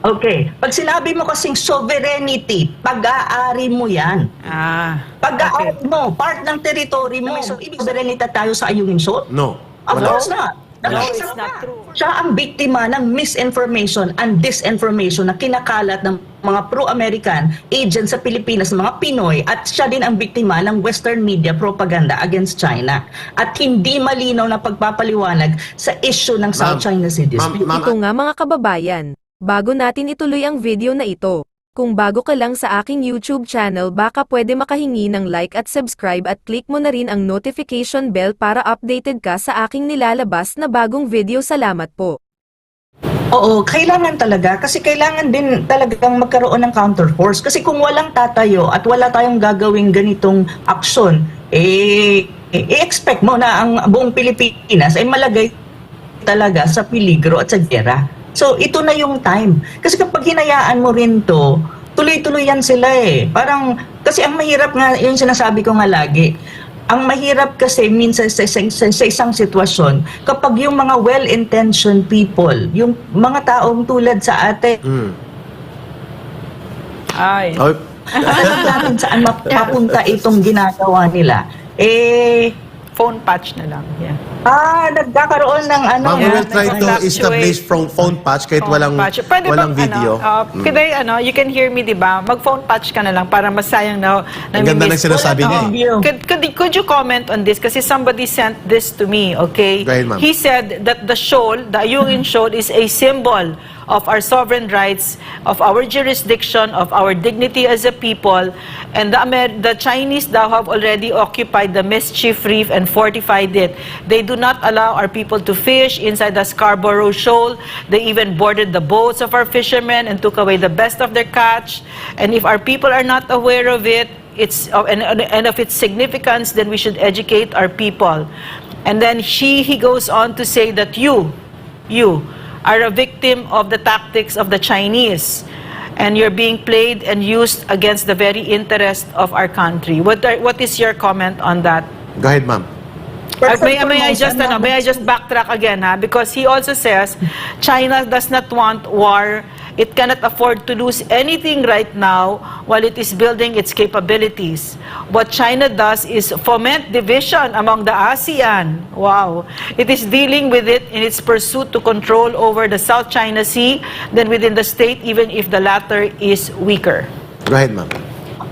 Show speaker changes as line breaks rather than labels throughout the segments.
Okay. Pag sinabi mo kasing sovereignty, pag-aari mo yan. Pag-aari mo, part ng territory mo. So, ibig sovereignty tayo sa Ayungin Shoal?
No.
Of
Wala.
course not.
No,
Dahil
it's not true.
siya ang biktima ng misinformation and disinformation na kinakalat ng mga pro-American agents sa Pilipinas, mga Pinoy, at siya din ang biktima ng Western media propaganda against China. At hindi malinaw na pagpapaliwanag sa issue ng South China Sea dispute.
Ito nga mga kababayan, bago natin ituloy ang video na ito, kung bago ka lang sa aking YouTube channel baka pwede makahingi ng like at subscribe at click mo na rin ang notification bell para updated ka sa aking nilalabas na bagong video. Salamat po.
Oo, kailangan talaga kasi kailangan din talagang magkaroon ng counterforce kasi kung walang tatayo at wala tayong gagawing ganitong aksyon, i-expect mo na ang buong Pilipinas ay malagay talaga sa peligro at sa giyera. So, ito na yung time. Kasi kapag hinayaan mo rin to, tuloy-tuloy yan sila eh. Parang, kasi ang mahirap nga, yung sinasabi ko nga lagi, ang mahirap kasi minsan sa isang sitwasyon, kapag yung mga well-intentioned people, yung mga taong tulad sa atin, alam natin saan mapapunta itong ginagawa nila,
Phone patch na lang. Yeah.
nagkakaroon ng ano.
Ma'am, we will try to
Fluctuate.
establish phone patch kahit walang
Pwede
walang
bang,
video.
Kaya you can hear me, di ba? Mag-phone patch ka na lang para masayang na
Ang ganda ng sinasabi niya eh.
Could you comment on this? Kasi somebody sent this to me, okay?
Go ahead, ma'am.
He said that the shoal, the Ayungin Shoal, is a symbol of our sovereign rights, of our jurisdiction, of our dignity as a people, and the Chinese now have already occupied the Mischief Reef and fortified it. They do not allow our people to fish inside the Scarborough Shoal. They even boarded the boats of our fishermen and took away the best of their catch. And if our people are not aware of it, and of its significance, then we should educate our people. And then he goes on to say that you are a victim of the tactics of the Chinese, and you're being played and used against the very interest of our country. What is your comment on that?
Go ahead, ma'am.
May I just backtrack again, because he also says China does not want war. It cannot afford to lose anything right now while it is building its capabilities. What China does is foment division among the ASEAN. Wow. It is dealing with it in its pursuit to control over the South China Sea than within the state, even if the latter is weaker.
Go ahead, ma'am.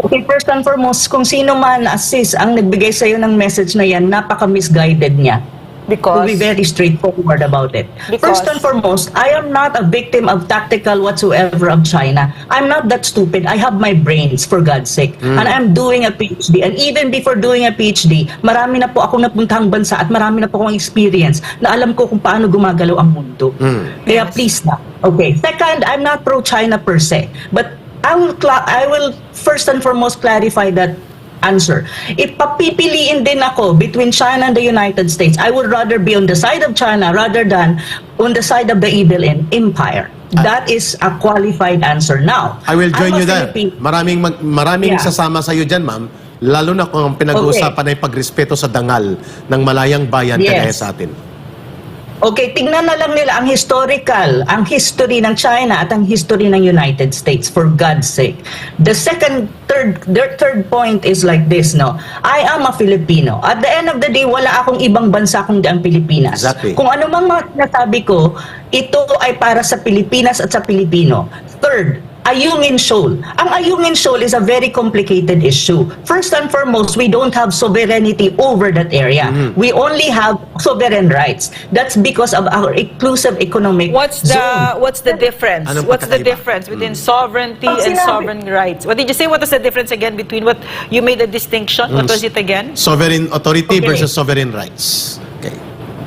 Okay, first and foremost, kung sino man assist ang nagbigay sa'yo ng message na yan, napaka-misguided niya.
Because?
To be very straightforward about it.
Because?
First and foremost, I am not a victim of tactical whatsoever of China. I'm not that stupid. I have my brains, for God's sake. And I'm doing a PhD. And even before doing a PhD, marami na po akong napuntahang bansa at marami na po akong experience na alam ko kung paano gumagalaw ang mundo. Kaya please na. Okay. Second, I'm not pro-China per se. But I will first and foremost clarify that answer. If papipiliin din ako between China and the United States, I would rather be on the side of China rather than on the side of the evil empire. That is a qualified answer. Now,
I will join
I'm a
you there.
Philippine.
Maraming sasama sa iyo diyan, ma'am. Lalo na kung ang pinag-uusapan ay pagrespeto sa dangal ng malayang bayan kagaya sa atin.
Okay, tingnan na lang nila ang history ng China at ang history ng United States, for God's sake. The third point is like this, no? I am a Filipino. At the end of the day, wala akong ibang bansa kundi ang Pilipinas.
Exactly.
Kung ano mang mga sinasabi ko, ito ay para sa Pilipinas at sa Pilipino. Third, Ayungin Shoal. Ang Ayungin Shoal is a very complicated issue. First and foremost, we don't have sovereignty over that area. We only have sovereign rights. That's because of our exclusive economic
What's the difference?
Anong
What's the
pagkakaiba?
difference between sovereignty
Ang
and
sinabi-
sovereign rights? What did you say? What is the difference again between what you made a distinction? What was it again?
Sovereign authority
Okay.
versus sovereign rights. Okay.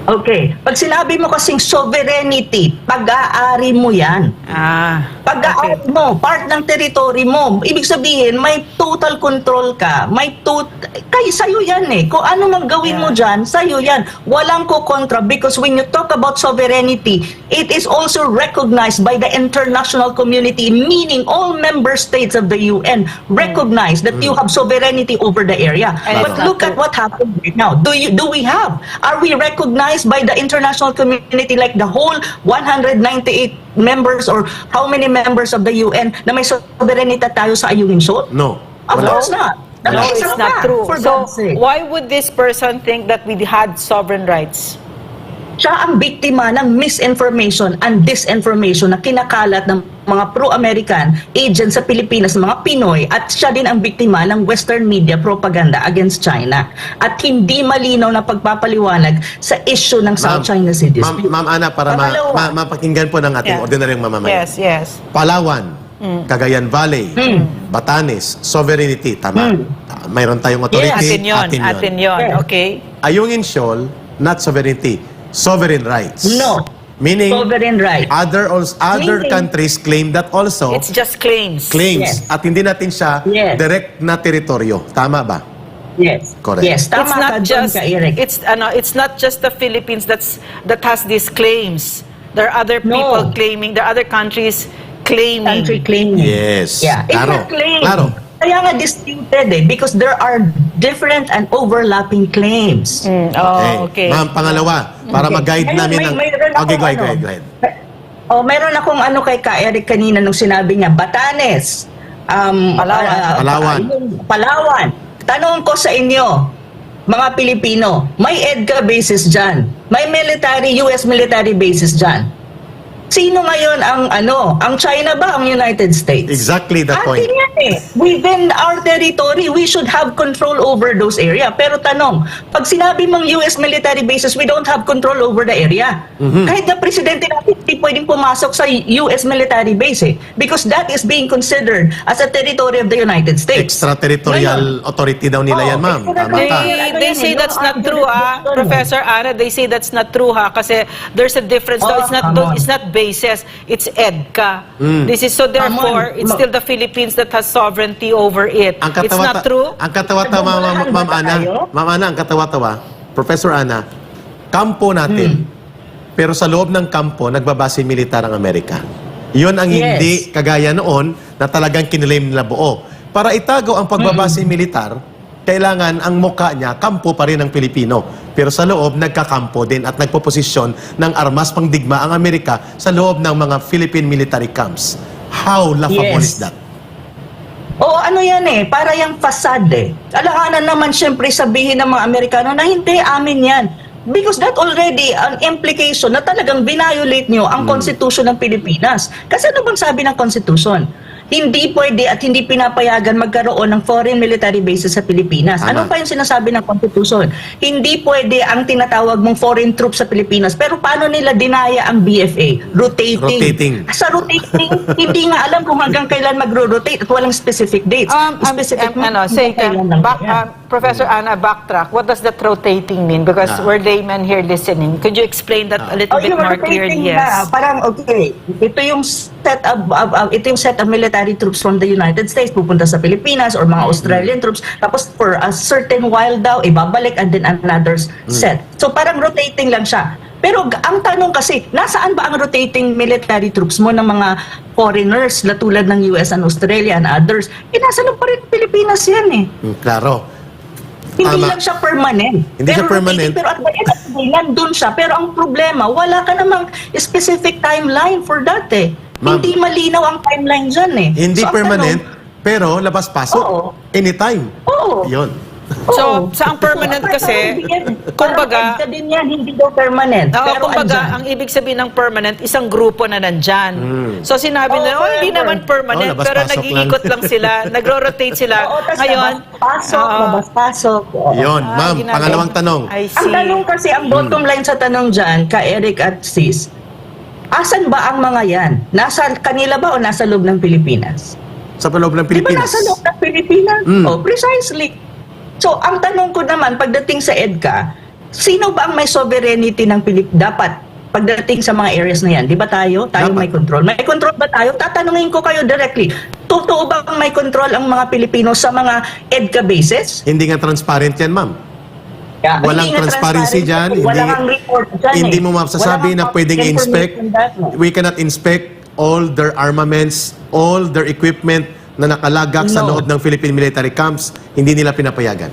Okay. Pag sinabi mo kasing sovereignty, pag-aari mo yan. Pag-aari mo, part ng territory mo. Ibig sabihin, may total control ka. Kaya sa'yo yan eh. Kung ano mang gawin mo dyan, sa'yo yan. Walang ko-kontra because when you talk about sovereignty, it is also recognized by the international community, meaning all member states of the UN recognize that you have sovereignty over the area. But look at what happened right now. Do we have? Are we recognized by the international community like the whole 198 members or how many members of the UN na may sovereignty tayo sa Ayungin Shoal?
No.
Of
Wala.
course not.
No,
That's
it's
a
not
fact,
true.
for
So,
God's sake.
why would this person think that we had sovereign rights?
Siya ang biktima ng misinformation and disinformation na kinakalat ng mga pro-American agents sa Pilipinas, mga Pinoy, at siya din ang biktima ng Western media propaganda against China. At hindi malinaw na pagpapaliwanag sa issue ng South China Sea dispute.
Ma'am Ana, para
Pangalawa.
mapakinggan po ng ating
Yeah.
ordinaryong mamamayan.
Yes.
Palawan, Cagayan Valley, Batanes, sovereignty, tama. Mayroon tayong authority,
Atin yun.
Yes.
Okay.
Ayungin Shoal, not sovereignty, sovereign rights.
No.
Meaning,
Sovereign right.
other
Meaning-
countries claim that also,
It's just claims.
claims,
Yes.
at hindi natin siya
Yes.
direct na teritoryo. Tama ba?
Yes.
Correct.
Yes, tama
It's not
ka dun
just
ka, Eric.
it's not just the Philippines that has these claims. There are other
No.
people claiming, there are other countries claiming.
Country claiming.
Yes.
Yeah. It's
Klaro.
a claim.
Klaro.
Kaya nga disputed because there are different and overlapping claims.
Oh, okay.
Ma'am, pangalawa, para mag-guide namin ng...
mayroon
Okay,
akong
go ahead.
Oh, meron akong kay Ka Eric kanina nung sinabi niya, Batanes,
Palawan.
Palawan. Tanong ko sa inyo, mga Pilipino, may EDCA bases dyan. May US military bases dyan. Sino ngayon ang China ba, ang United States?
Exactly the point.
Atin yan eh. Within our territory, we should have control over those area. Pero tanong, pag sinabi mong US military bases, we don't have control over the area. Kahit na presidente natin, hindi pwedeng pumasok sa US military base eh. Because that is being considered as a territory of the United States.
Extraterritorial authority daw nila yan, ma'am. Tama ka.
They say that's not true, Professor Ana. They say that's not true, Kasi there's a difference.
Oh,
It's not bases. It's EDCA. This is so therefore it's still the Philippines that has sovereignty over it. It's not true.
Ang katawa-tawa,
Nagmamalahan
Ma'am
ba
Ana,
tayo?
Ma'am Ana, ang katawa-tawa, Professor Ana, kampo natin. Pero sa loob ng kampo, nagbabase militar ang Amerika. Yun ang
Yes.
hindi kagaya noon na talagang kinilaim nila buo. Para itago ang pagbabase militar, kailangan ang muka niya, kampo pa rin ng Pilipino. Pero sa loob, nagkakampo din at nagpoposisyon ng armas pangdigma ang Amerika sa loob ng mga Philippine military camps. How laughable
Yes.
is that?
Oo, yan eh. Para yung facade eh. Alanganan naman syempre sabihin ng mga Amerikano na hindi, amin yan. Because that already an implication na talagang violate nyo ang Constitution ng Pilipinas. Kasi ano bang sabi ng Constitution? Hindi pwede at hindi pinapayagan magkaroon ng foreign military bases sa Pilipinas.
Tama.
Ano pa yung sinasabi ng Constitution? Hindi pwede ang tinatawag mong foreign troops sa Pilipinas. Pero paano nila dinaya ang BFA? Rotating. Sa rotating, hindi nga alam kung hanggang kailan magro-rotate at walang specific dates.
Professor Ana, backtrack. What does that rotating mean? Because we're laymen here listening. Could you explain that a little bit
yung
more
rotating
clearly?
na, parang okay, ito yung set of military troops from the United States pupunta sa Pilipinas or mga Australian troops, tapos for a certain while daw ibabalik and then another set. So parang rotating lang siya. Pero ang tanong kasi, nasaan ba ang rotating military troops mo ng mga foreigners na tulad ng US and Australia and others? Nasa loob pa rin Pilipinas yan eh.
Klaro.
Hindi
Tama.
lang siya permanent.
Hindi siya permanent.
Pero at the end of the day, nandun siya. Pero ang problema, wala ka namang specific timeline for that eh.
Ma'am,
Hindi malinaw ang timeline dyan eh.
Hindi
So, ang
permanent,
tanong,
pero labas-pasok.
Oo.
Anytime.
Oo.
Yun.
So, sa ang permanent kasi, kumbaga,
kumbaga, din yan, hindi daw permanent. Pero
kumbaga,
andyan.
ang ibig sabihin ng permanent, isang grupo na nandyan. So, sinabi nila, hindi
forever.
naman permanent,
Oh,
pero
labas-pasok
nag-iikot lang sila, nagro-rotate sila.
Oo, tas
Ngayon,
labas-pasok. Oo.
Yun. Ma'am,
ginagawa-
pangalawang tanong.
I
Ang
see.
tanong kasi, ang bottom line sa tanong dyan, ka Eric at Sis, asan ba ang mga yan? Nasa kanila ba o nasa loob ng Pilipinas?
Sa loob ng
Di ba
Pilipinas.
nasa loob ng Pilipinas? Oh, precisely. So, ang tanong ko naman, pagdating sa EDCA, sino ba ang may sovereignty ng dapat pagdating sa mga areas na yan? Di ba tayo? Tayo
Dapat.
may control. May control ba tayo? Tatanungin ko kayo directly. Totoo ba ang may control ang mga Pilipino sa mga EDCA bases?
Hindi nga transparent yan, ma'am.
Yeah,
Walang
hindi nga
transparency dyan.
Walang report dyan
Hindi
eh.
mo masasabi
Walang
na pwedeng inspect.
information that, no?
We cannot inspect all their armaments, all their equipment na nakalagak sa
No.
loob ng Philippine military camps. Hindi nila pinapayagan.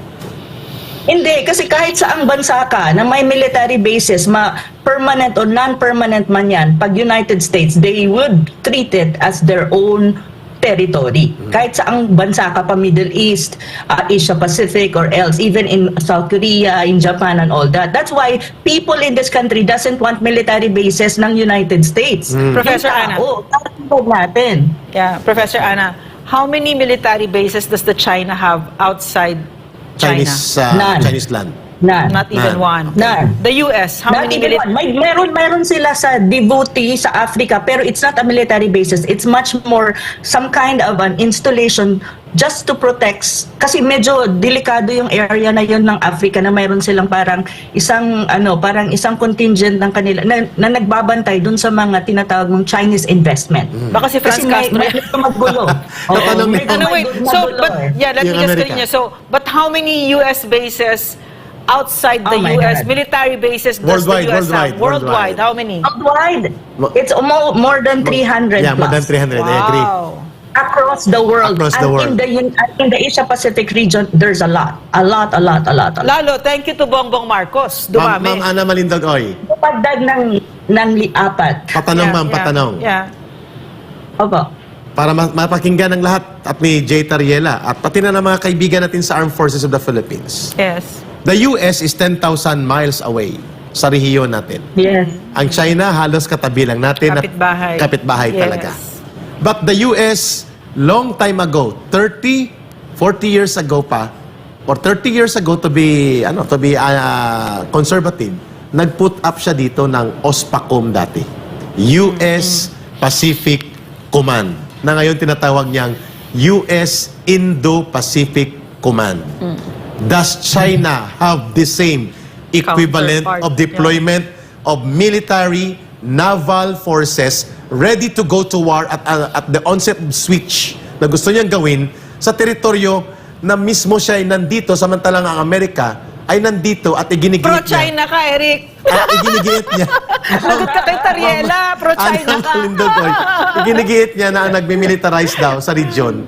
Hindi, kasi kahit saang bansa ka na may military bases, permanent or non-permanent man yan, pag United States, they would treat it as their own territory. Kahit saang bansa ka pa, Middle East, Asia Pacific, or else, even in South Korea, in Japan, and all that. That's why people in this country doesn't want military bases ng United States.
Professor Ana.
Natin.
Yeah, Professor Ana, how many military bases does the China have outside China?
None.
Chinese land.
None.
Not even one.
None.
The US, how
Not
many
even
military?
one. Meron sila sa Djibouti, sa Africa, pero it's not a military basis. It's much more some kind of an installation just to protect. Kasi medyo delikado yung area na yun ng Africa na mayroon silang parang isang contingent ng kanila na nagbabantay dun sa mga tinatawag mong Chinese investment.
Baka si Franz
Kasi
Castro.
may magulo.
Natanong ni-
No, wait. So, but yeah, let me
Yung
just
Amerika.
continue. So, but how many US bases outside the
Oh my
US,
God.
military bases does
Worldwide,
the US have?
worldwide.
How many?
Worldwide, it's more than 300
Yeah, more than
plus.
300. I agree.
Wow.
Across the world.
Across the world.
In the Asia Pacific region, there's a lot.
Lalo, thank you to Bongbong Marcos.
Ma'am
Dumami.
Ana Malindogoy,
Pagdag ng apat.
patanong ma'am, patanong.
Yeah.
Opo.
Para mapakinggan ng lahat at ni Jay Tariela at pati na ng mga kaibigan natin sa Armed Forces of the Philippines.
Yes.
The US is 10,000 miles away sa rehiyon natin.
Yes.
Ang China halos katabi lang natin.
Kapitbahay.
Kapitbahay
Yes.
talaga. But the US, long time ago, 30, 40 years ago pa, or 30 years ago to be conservative, nag-put up siya dito ng OSPACOM dati. US Pacific Command. Na ngayon tinatawag niyang US Indo-Pacific Command. Does China have the same equivalent
Counterpart,
of deployment of military naval forces ready to go to war at the onset of switch na gusto niyang gawin sa teritoryo na mismo siya ay nandito samantalang ang Amerika ay nandito at iginigiit niya.
Pro-China ka, Eric.
At iginigiit niya.
Lagot ka kay Tariela. Pro-China ka.
Iginigiit niya na ang nagmi-militarize daw sa region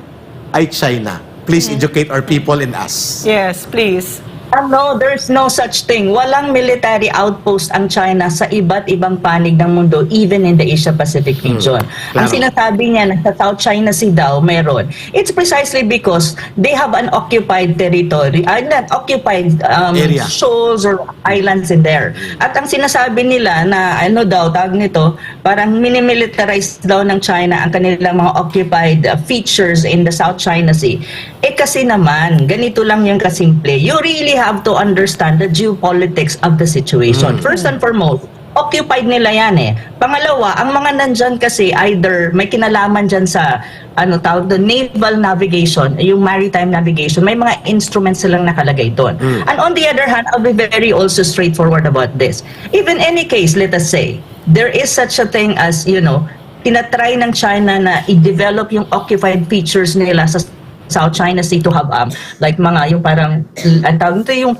ay China. Please educate our people and us.
Yes, please.
No, there's no such thing. Walang military outpost ang China sa iba't ibang panig ng mundo, even in the Asia-Pacific region. Ang
Claro.
sinasabi niya na sa South China Sea daw, meron. It's precisely because they have an occupied territory, not occupied
Area.
shoals or islands in there. At ang sinasabi nila na, tawag nito, parang minimilitarize daw ng China ang kanilang mga occupied features in the South China Sea. Kasi naman, ganito lang yung kasimple. You really have to understand the geopolitics of the situation. First and foremost, occupied nila yan eh. Pangalawa, ang mga nandyan kasi either may kinalaman dyan sa tawag doon, naval navigation, yung maritime navigation, may mga instruments silang nakalagay doon. And on the other hand, I'll be very also straightforward about this. Even any case, let us say, there is such a thing as, tinatry ng China na i-develop yung occupied features nila sa South China Sea to have like mga yung parang ang tawag nito yung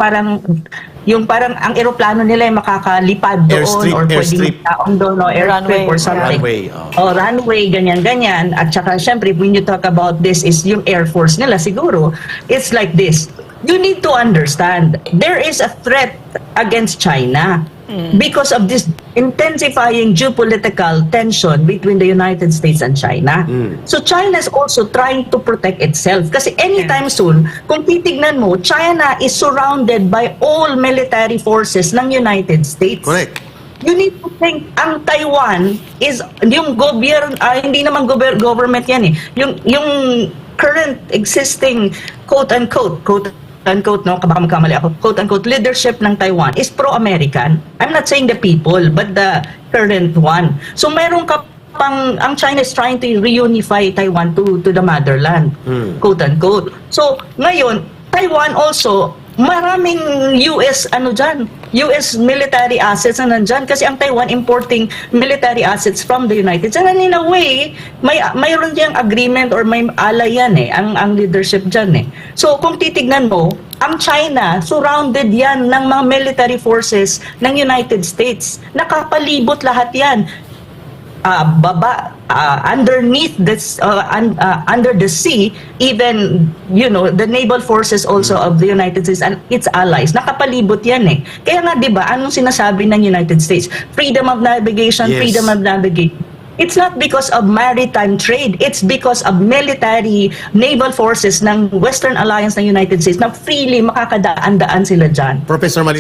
parang ang eroplano nila ay makakalipad doon
Airstrip,
or pwedeng
airstrip.
magtaon doon o airstrip
Runway,
or something.
Runway,
Runway, ganyan. At saka syempre when you talk about this is yung Air Force nila siguro it's like this. You need to understand there is a threat against China because of this intensifying geopolitical tension between the United States and China. So China is also trying to protect itself. Kasi anytime soon, kung titignan mo, China is surrounded by all military forces ng United States.
Correct.
You need to think, ang Taiwan is, yung hindi naman government yan eh. Yung current existing quote-unquote, no, baka magkamali ako, quote-unquote, leadership ng Taiwan is pro-American. I'm not saying the people, but the current one. So meron ka ang China is trying to reunify Taiwan to the motherland, quote-unquote. So ngayon, Taiwan also, maraming US US military assets na nandyan kasi ang Taiwan importing military assets from the United States. And in a way, mayroon diyang agreement or may alay yan ang leadership dyan eh. So kung titignan mo, ang China, surrounded yan ng mga military forces ng United States. Nakapalibot lahat yan. underneath this under the sea, even the naval forces also of the United States and its allies, nakapalibot yan eh. Kaya nga 'di ba, anong sinasabi ng United States? Freedom of navigation,
Yes.
freedom of navigation. It's not because of maritime trade, it's because of military naval forces ng Western Alliance ng United States na freely makakadaan-daan sila dyan.
Professor Mali